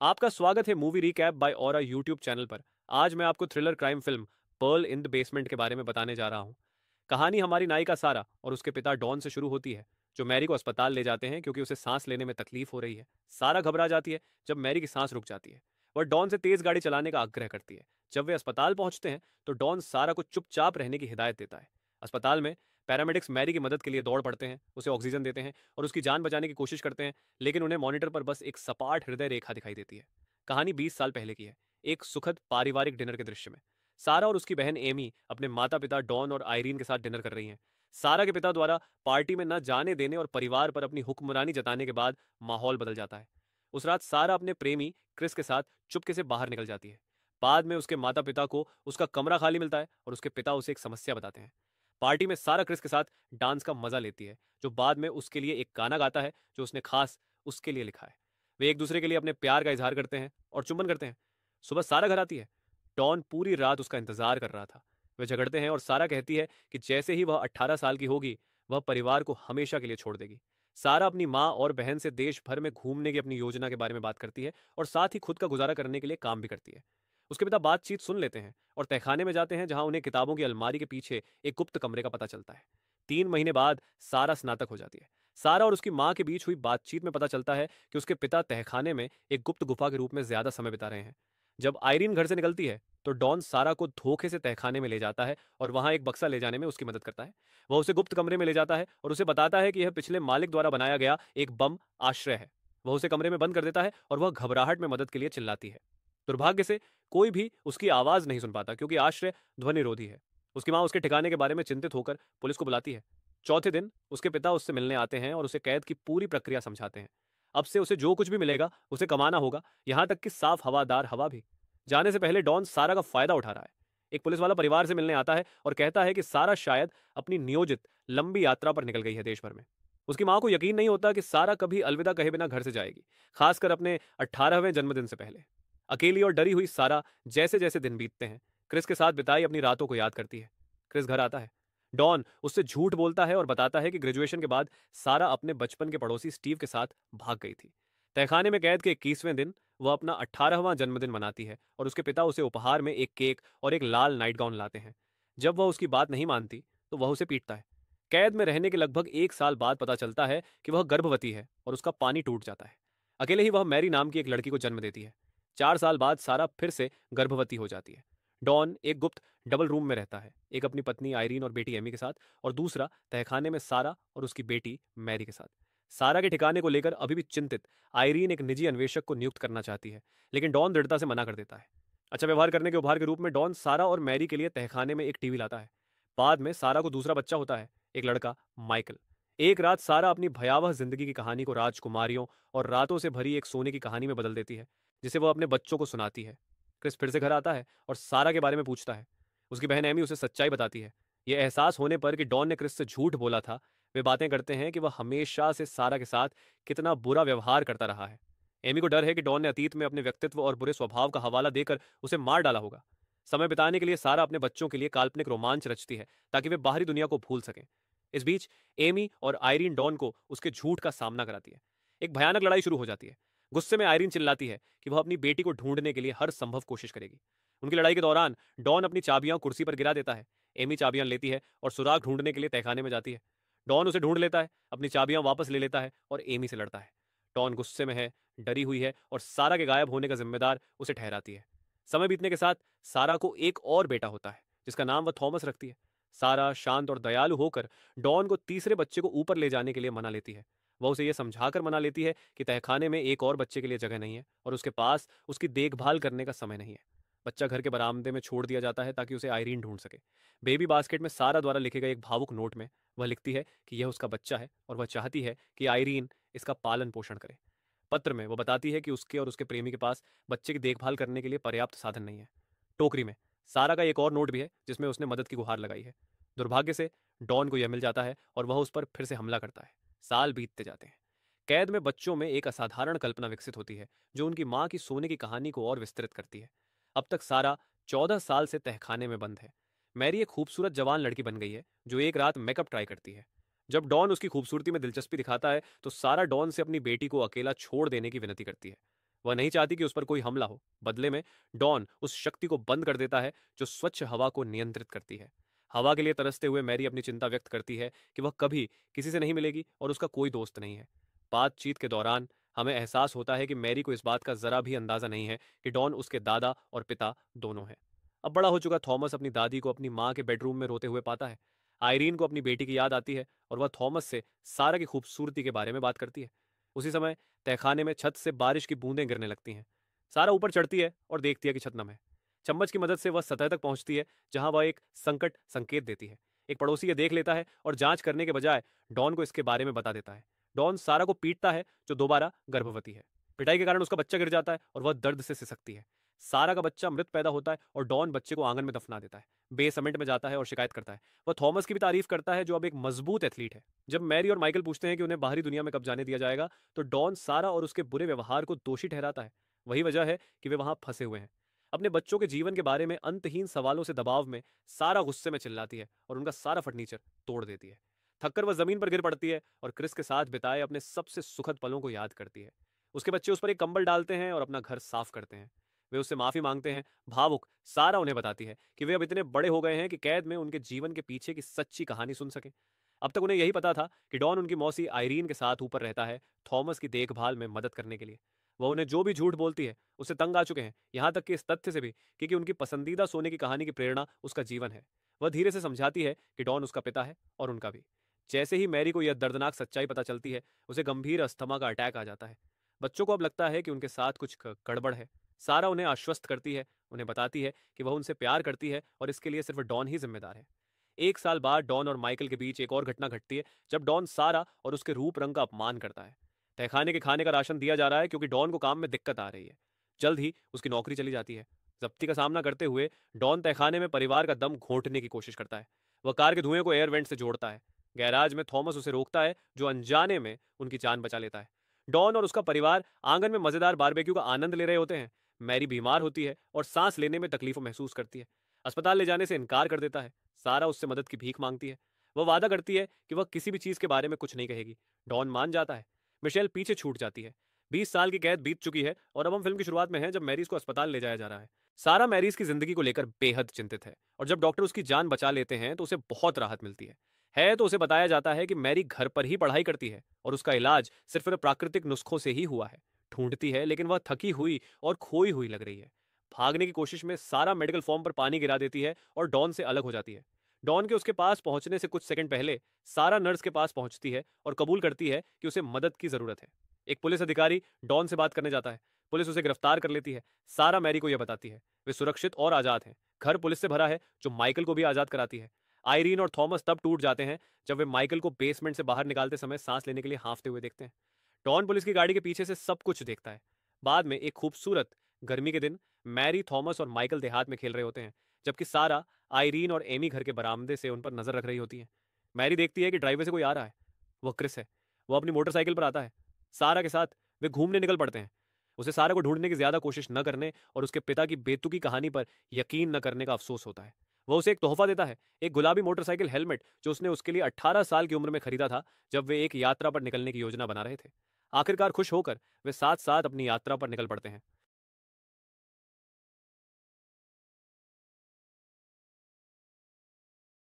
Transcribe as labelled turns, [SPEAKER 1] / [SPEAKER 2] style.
[SPEAKER 1] आपका स्वागत है movie recap by Aura YouTube channel पर। आज मैं आपको thriller crime film Pearl in the Basement के बारे में बताने जा रहा हूँ। कहानी हमारी नायिका सारा और उसके पिता डॉन से शुरू होती है, जो मैरी को अस्पताल ले जाते हैं क्योंकि उसे सांस लेने में तकलीफ हो रही है। सारा घबरा जाती है जब मैरी की सांस रुक जाती है। वह डॉन से तेज गाड़ी चलाने का आग्रह करती है। जब वे अस्पताल पहुंचते हैं तो डॉन सारा को चुपचाप रहने की हिदायत देता है। अस्पताल में पैरामेडिक्स मैरी की मदद के लिए दौड़ पड़ते हैं, उसे ऑक्सीजन देते हैं और उसकी जान बचाने की कोशिश करते हैं, लेकिन उन्हें मॉनिटर पर बस एक सपाट हृदय रेखा दिखाई देती है। कहानी 20 साल पहले की है, एक सुखद पारिवारिक डिनर के दृश्य में। सारा और उसकी बहन एमी अपने माता पिता डॉन और आयरीन के साथ डिनर कर रही हैं। सारा के पिता द्वारा पार्टी में न जाने देने और परिवार पर अपनी हुक्मरानी जताने के बाद माहौल बदल जाता है। उस रात सारा अपने प्रेमी क्रिस के साथ चुपके से बाहर निकल जाती है। बाद में उसके माता पिता को उसका कमरा खाली मिलता है और उसके पिता उसे एक समस्या बताते हैं। पार्टी में सारा क्रिस के साथ डांस का मजा लेती है, जो बाद में उसके लिए एक गाना गाता है जो उसने खास उसके लिए लिखा है। वे एक दूसरे के लिए अपने प्यार का इजहार करते हैं और चुंबन करते हैं। सुबह सारा घर आती है। डॉन पूरी रात उसका इंतजार कर रहा था। वे झगड़ते हैं और सारा कहती है कि जैसे ही वह 18 साल की होगी, वह परिवार को हमेशा के लिए छोड़ देगी। सारा अपनी माँ और बहन से देश भर में घूमने की अपनी योजना के बारे में बात करती है और साथ ही खुद का गुजारा करने के लिए काम भी करती है। उसके पिता बातचीत सुन लेते हैं और तहखाने में जाते हैं, जहां उन्हें किताबों की अलमारी के पीछे एक गुप्त कमरे का पता चलता है। 3 महीने बाद सारा स्नातक हो जाती है। सारा और उसकी माँ के बीच हुई बातचीत में पता चलता है कि उसके पिता तहखाने में एक गुप्त गुफा के रूप में ज्यादा समय बिता रहे हैं। जब आयरीन घर से निकलती है तो डॉन सारा को धोखे से तहखाने में ले जाता है और वहां एक बक्सा ले जाने में उसकी मदद करता है। वह उसे गुप्त कमरे में ले जाता है और उसे बताता है कि यह पिछले मालिक द्वारा बनाया गया एक बम आश्रय है। वह उसे कमरे में बंद कर देता है और वह घबराहट में मदद के लिए चिल्लाती है। दुर्भाग्य से कोई भी उसकी आवाज नहीं सुन पाता, क्योंकि आश्रय ध्वनिरोधी है। उसकी माँ उसके ठिकाने के बारे में चिंतित होकर पुलिस को बुलाती है। चौथे दिन उसके पिता उससे मिलने आते हैं और उसे कैद की पूरी प्रक्रिया समझाते हैं। अब से उसे जो कुछ भी मिलेगा उसे कमाना होगा, यहाँ तक कि साफ हवादार हवा भी। जाने से पहले डॉन सारा का फायदा उठा रहा है। एक पुलिस वाला परिवार से मिलने आता है और कहता है कि सारा शायद अपनी नियोजित लंबी यात्रा पर निकल गई है देश भर में। उसकी माँ को यकीन नहीं होता कि सारा कभी अलविदा कहे बिना घर से जाएगी, खासकर अपने 18वें जन्मदिन से पहले। अकेली और डरी हुई सारा जैसे जैसे दिन बीतते हैं, क्रिस के साथ बिताई अपनी रातों को याद करती है। क्रिस घर आता है। डॉन उससे झूठ बोलता है और बताता है कि ग्रेजुएशन के बाद सारा अपने बचपन के पड़ोसी स्टीव के साथ भाग गई थी। तहखाने में कैद के 21वें दिन वह अपना 18वां जन्मदिन मनाती है और उसके पिता उसे उपहार में एक केक और एक लाल नाइट गाउन लाते हैं। जब वह उसकी बात नहीं मानती तो वह उसे पीटता है। कैद में रहने के लगभग 1 साल बाद पता चलता है कि वह गर्भवती है और उसका पानी टूट जाता है। अकेले ही वह मैरी नाम की एक लड़की को जन्म देती है। 4 साल बाद सारा फिर से गर्भवती हो जाती है। डॉन एक गुप्त डबल रूम में रहता है, एक अपनी पत्नी आयरीन और बेटी एमी के साथ, और दूसरा तहखाने में सारा और उसकी बेटी मैरी के साथ। सारा के ठिकाने को लेकर अभी भी चिंतित आयरीन एक निजी अन्वेषक को नियुक्त करना चाहती है, लेकिन डॉन दृढ़ता से मना कर देता है। अच्छा व्यवहार करने के उपहार के रूप में डॉन सारा और मैरी के लिए तहखाने में एक टीवी लाता है। बाद में सारा को दूसरा बच्चा होता है, एक लड़का माइकल। एक रात सारा अपनी भयावह जिंदगी की कहानी को राजकुमारियों और रातों से भरी एक सोने की कहानी में बदल देती है, जिसे वह अपने बच्चों को सुनाती है। क्रिस फिर से घर आता है और सारा के बारे में पूछता है। उसकी बहन एमी उसे सच्चाई बताती है। यह एहसास होने पर कि डॉन ने क्रिस से झूठ बोला था, वे बातें करते हैं कि वह हमेशा से सारा के साथ कितना बुरा व्यवहार करता रहा है। एमी को डर है कि डॉन ने अतीत में अपने व्यक्तित्व और बुरे स्वभाव का हवाला देकर उसे मार डाला होगा। समय बिताने के लिए सारा अपने बच्चों के लिए काल्पनिक रोमांच रचती है, ताकि वे बाहरी दुनिया को भूल सकें। इस बीच एमी और आयरीन डॉन को उसके झूठ का सामना कराती है। एक भयानक लड़ाई शुरू हो जाती है। गुस्से में आयरीन चिल्लाती है कि वह अपनी बेटी को ढूंढने के लिए हर संभव कोशिश करेगी। उनकी लड़ाई के दौरान डॉन अपनी चाबियां कुर्सी पर गिरा देता है। एमी चाबियां लेती है और सुराग ढूंढने के लिए तहखाने में जाती है। डॉन उसे ढूंढ लेता है, अपनी चाबियां वापस ले लेता है और एमी से लड़ता है। डॉन गुस्से में है, डरी हुई है और सारा के गायब होने का जिम्मेदार उसे ठहराती है। समय बीतने के साथ सारा को एक और बेटा होता है, जिसका नाम वह थॉमस रखती है। सारा शांत और दयालु होकर डॉन को तीसरे बच्चे को ऊपर ले जाने के लिए मना लेती है। वह उसे यह समझाकर मना लेती है कि तहखाने में एक और बच्चे के लिए जगह नहीं है और उसके पास उसकी देखभाल करने का समय नहीं है। बच्चा घर के बरामदे में छोड़ दिया जाता है ताकि उसे आयरीन ढूंढ सके। बेबी बास्केट में सारा द्वारा लिखे गए एक भावुक नोट में वह लिखती है कि यह उसका बच्चा है और वह चाहती है कि आयरीन इसका पालन पोषण करे। पत्र में वो बताती है कि उसके और उसके प्रेमी के पास बच्चे की देखभाल करने के लिए पर्याप्त साधन नहीं है। टोकरी में सारा का एक और नोट भी है, जिसमें उसने मदद की गुहार लगाई है। दुर्भाग्य से डॉन को यह मिल जाता है और वह उस पर फिर से हमला करता है। साल बीतते जाते हैं। कैद में बच्चों में एक असाधारण कल्पना विकसित होती है, जो उनकी माँ की सोने की कहानी को और विस्तृत करती है। अब तक सारा 14 साल से तहखाने में बंद है। मैरी एक खूबसूरत जवान लड़की बन गई है, जो एक रात मेकअप ट्राई करती है। जब डॉन उसकी खूबसूरती में दिलचस्पी दिखाता है तो सारा डॉन से अपनी बेटी को अकेला छोड़ देने की विनती करती है। वह नहीं चाहती कि उस पर कोई हमला हो। बदले में डॉन उस शक्ति को बंद कर देता है जो स्वच्छ हवा को नियंत्रित करती है। हवा के लिए तरसते हुए मैरी अपनी चिंता व्यक्त करती है कि वह कभी किसी से नहीं मिलेगी और उसका कोई दोस्त नहीं है। बातचीत के दौरान हमें एहसास होता है कि मैरी को इस बात का जरा भी अंदाजा नहीं है कि डॉन उसके दादा और पिता दोनों हैं। अब बड़ा हो चुका थॉमस अपनी दादी को अपनी माँ के बेडरूम में रोते हुए पाता है। आयरीन को अपनी बेटी की याद आती है और वह थॉमस से सारा की खूबसूरती के बारे में बात करती है। उसी समय तहखाने में छत से बारिश की बूंदें गिरने लगती हैं। सारा ऊपर चढ़ती है और देखती है कि छत नम है। चम्मच की मदद से वह सतह तक पहुंचती है जहां वह एक संकट संकेत देती है। एक पड़ोसी ये देख लेता है और जांच करने के बजाय डॉन को इसके बारे में बता देता है। डॉन सारा को पीटता है जो दोबारा गर्भवती है। पिटाई के कारण उसका बच्चा गिर जाता है और वह दर्द से सिसकती है। सारा का बच्चा मृत पैदा होता है और डॉन बच्चे को आंगन में दफना देता है। बेसमेंट में जाता है और शिकायत करता है। वह थॉमस की भी तारीफ करता है जो अब एक मजबूत एथलीट है। जब मैरी और माइकल पूछते हैं कि उन्हें बाहरी दुनिया में कब जाने दिया जाएगा तो डॉन सारा और उसके बुरे व्यवहार को दोषी ठहराता है। वही वजह है कि वे वहां फंसे हुए हैं। अपने बच्चों के जीवन के बारे में अंतहीन सवालों से दबाव में सारा गुस्से में चिल्लाती है और उनका सारा फर्नीचर तोड़ देती है। थककर वह जमीन पर गिर पड़ती है और क्रिस के साथ बिताए अपने सबसे सुखद पलों को याद करती है। उसके बच्चे उस पर एक कंबल डालते हैं और अपना घर साफ करते हैं। वे उससे माफी मांगते हैं। भावुक सारा उन्हें बताती है कि वे अब इतने बड़े हो गए हैं कि कैद में उनके जीवन के पीछे की सच्ची कहानी सुन सकें। अब तक उन्हें यही पता था कि डॉन उनकी मौसी आयरीन के साथ ऊपर रहता है थॉमस की देखभाल में मदद करने के लिए। वह उन्हें जो भी झूठ बोलती है उससे तंग आ चुके हैं, यहाँ तक कि इस तथ्य से भी कि उनकी पसंदीदा सोने की कहानी की प्रेरणा उसका जीवन है। वह धीरे से समझाती है कि डॉन उसका पिता है और उनका भी। जैसे ही मैरी को यह दर्दनाक सच्चाई पता चलती है उसे गंभीर अस्थमा का अटैक आ जाता है। बच्चों को अब लगता है कि उनके साथ कुछ गड़बड़ है। सारा उन्हें आश्वस्त करती है, उन्हें बताती है कि वह उनसे प्यार करती है और इसके लिए सिर्फ डॉन ही जिम्मेदार है। एक साल बाद डॉन और माइकल के बीच एक और घटना घटती है जब डॉन सारा और उसके रूप रंग का अपमान करता है। तहखाने के खाने का राशन दिया जा रहा है क्योंकि डॉन को काम में दिक्कत आ रही है। जल्द ही उसकी नौकरी चली जाती है। जब्ती का सामना करते हुए डॉन तहखाने में परिवार का दम घोंटने की कोशिश करता है। वह कार के धुएं को एयर वेंट से जोड़ता है। गैराज में थॉमस उसे रोकता है जो अनजाने में उनकी जान बचा लेता है। डॉन और उसका परिवार आंगन में मजेदार बारबेक्यू का आनंद ले रहे होते हैं। मैरी बीमार होती है और सांस लेने में तकलीफ महसूस करती है। अस्पताल ले जाने से इनकार कर देता है। सारा उससे मदद की भीख मांगती है। वह वादा करती है कि वह किसी भी चीज के बारे में कुछ नहीं कहेगी। डॉन मान जाता है। मिशेल पीछे छूट जाती है। 20 साल की कैद बीत चुकी है और अब हम फिल्म की शुरुआत में हैं जब मैरीज को अस्पताल ले जाया जा रहा है। सारा मैरीज की जिंदगी को लेकर बेहद चिंतित है और जब डॉक्टर उसकी जान बचा लेते हैं तो उसे बहुत राहत मिलती है तो उसे बताया जाता है कि मैरी घर पर ही पढ़ाई करती है और उसका इलाज सिर्फ प्राकृतिक नुस्खों से ही हुआ है। ढूंढती है लेकिन वह थकी हुई और खोई हुई लग रही है। भागने की कोशिश में सारा मेडिकल फॉर्म पर पानी गिरा देती है और डॉन से अलग हो जाती है। डॉन के उसके पास पहुंचने से कुछ सेकंड पहले सारा नर्स के पास पहुंचती है और कबूल करती है कि उसे मदद की जरूरत है। एक पुलिस अधिकारी डॉन से बात करने जाता है। पुलिस उसे गिरफ्तार कर लेती है। सारा मैरी को यह बताती है वे सुरक्षित और आजाद हैं। घर पुलिस से भरा है जो माइकल को भी आजाद कराती है। आयरीन और थॉमस तब टूट जाते हैं जब वे माइकल को बेसमेंट से बाहर निकालते समय सांस लेने के लिए हांफते हुए देखते हैं। डॉन पुलिस की गाड़ी के पीछे से सब कुछ देखता है। बाद में एक खूबसूरत गर्मी के दिन मैरी, थॉमस और माइकल देहात में खेल रहे होते हैं जबकि सारा, आयरीन और एमी घर के बरामदे से उन पर नजर रख रही होती है। मैरी देखती है कि ड्राइवर से कोई आ रहा है। वह क्रिस है। वह अपनी मोटरसाइकिल पर आता है। सारा के साथ वे घूमने निकल पड़ते हैं। उसे सारा को ढूंढने की ज्यादा कोशिश न करने और उसके पिता की बेतुकी कहानी पर यकीन न करने का अफसोस होता है। वह उसे एक तोहफा देता है, एक गुलाबी मोटरसाइकिल हेलमेट जो उसने उसके लिए 18 साल की उम्र में खरीदा था जब वे एक यात्रा पर निकलने की योजना बना रहे थे। आखिरकार खुश होकर वे साथ साथ अपनी यात्रा पर निकल पड़ते हैं।